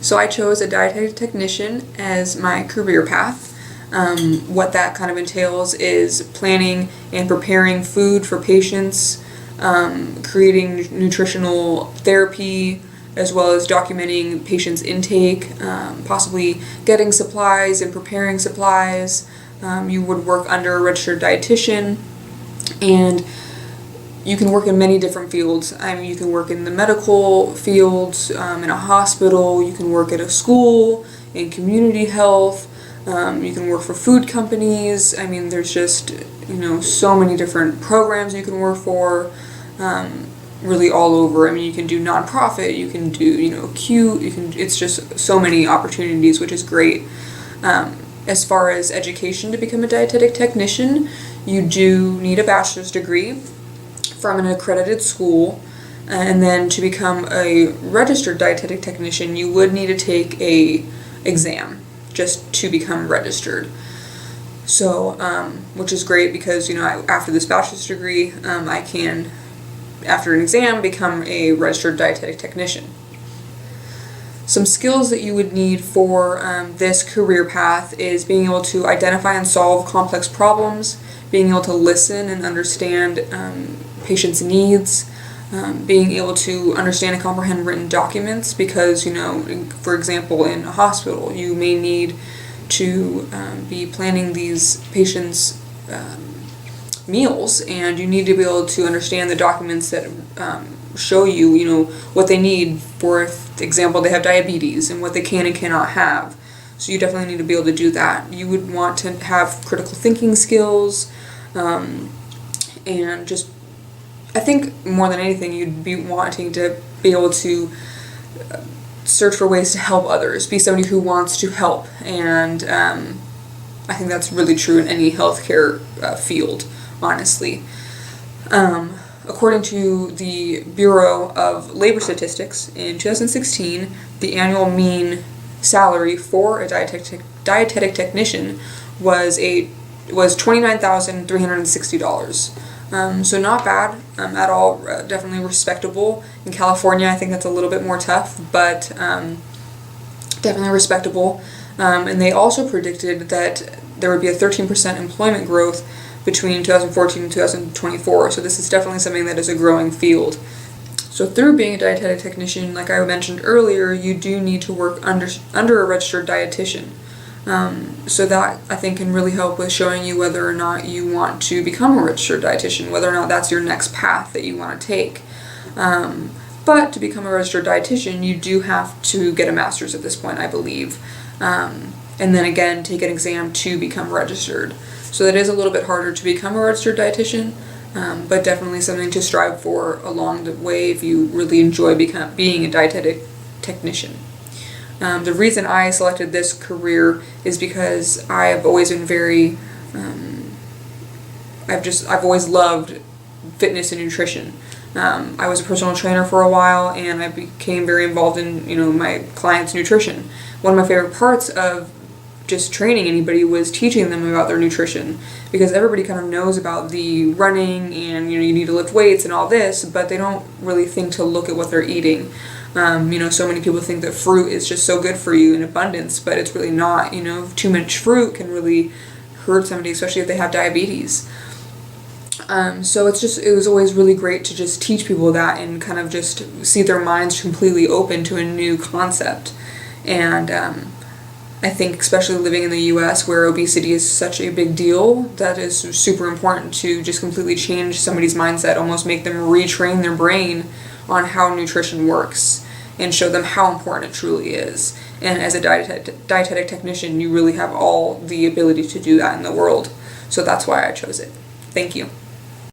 So I chose a dietetic technician as my career path. What that kind of entails is planning and preparing food for patients, creating nutritional therapy, as well as documenting patients' intake, possibly getting supplies and preparing supplies. You would work under a registered dietitian, and you can work in many different fields. I mean, you can work in the medical fields, in a hospital, you can work at a school, in community health, you can work for food companies. I mean, there's just, so many different programs you can work for, really all over. I mean, you can do nonprofit, you can do, acute, it's just so many opportunities, which is great. As far as education to become a dietetic technician, you do need a bachelor's degree from an accredited school, and then to become a registered dietetic technician, you would need to take a exam just to become registered. So, which is great because, after this bachelor's degree, I can, after an exam, become a registered dietetic technician. Some skills that you would need for this career path is being able to identify and solve complex problems, being able to listen and understand patients' needs, being able to understand and comprehend written documents because, for example, in a hospital, you may need to be planning these patients' meals, and you need to be able to understand the documents that show you, what they need. For example, they have diabetes and what they can and cannot have. So you definitely need to be able to do that. You would want to have critical thinking skills, and just, I think more than anything, you'd be wanting to be able to search for ways to help others, be somebody who wants to help, and I think that's really true in any healthcare field, honestly. According to the Bureau of Labor Statistics, in 2016, the annual mean salary for a dietetic technician was $29,360. So not bad at all, definitely respectable. In California, I think that's a little bit more tough, but definitely respectable. And they also predicted that there would be a 13% employment growth between 2014 and 2024. So this is definitely something that is a growing field. So through being a dietetic technician, like I mentioned earlier, you do need to work under a registered dietitian. So that, I think, can really help with showing you whether or not you want to become a registered dietitian, whether or not that's your next path that you want to take. But to become a registered dietitian, you do have to get a master's at this point, I believe. And then again, take an exam to become registered. So that is a little bit harder to become a registered dietitian, but definitely something to strive for along the way if you really enjoy being a dietetic technician. The reason I selected this career is because I have always been very, I've always loved fitness and nutrition. I was a personal trainer for a while, and I became very involved in, my clients' nutrition. One of my favorite parts of just training anybody was teaching them about their nutrition, because everybody kind of knows about the running and, you need to lift weights and all this, but they don't really think to look at what they're eating. So many people think that fruit is just so good for you in abundance, but it's really not. Too much fruit can really hurt somebody, especially if they have diabetes. So it was always really great to just teach people that and kind of just see their minds completely open to a new concept. And I think especially living in the US, where obesity is such a big deal, that is super important to just completely change somebody's mindset, almost make them retrain their brain on how nutrition works and show them how important it truly is. And as a dietetic technician, you really have all the ability to do that in the world. So that's why I chose it. Thank you.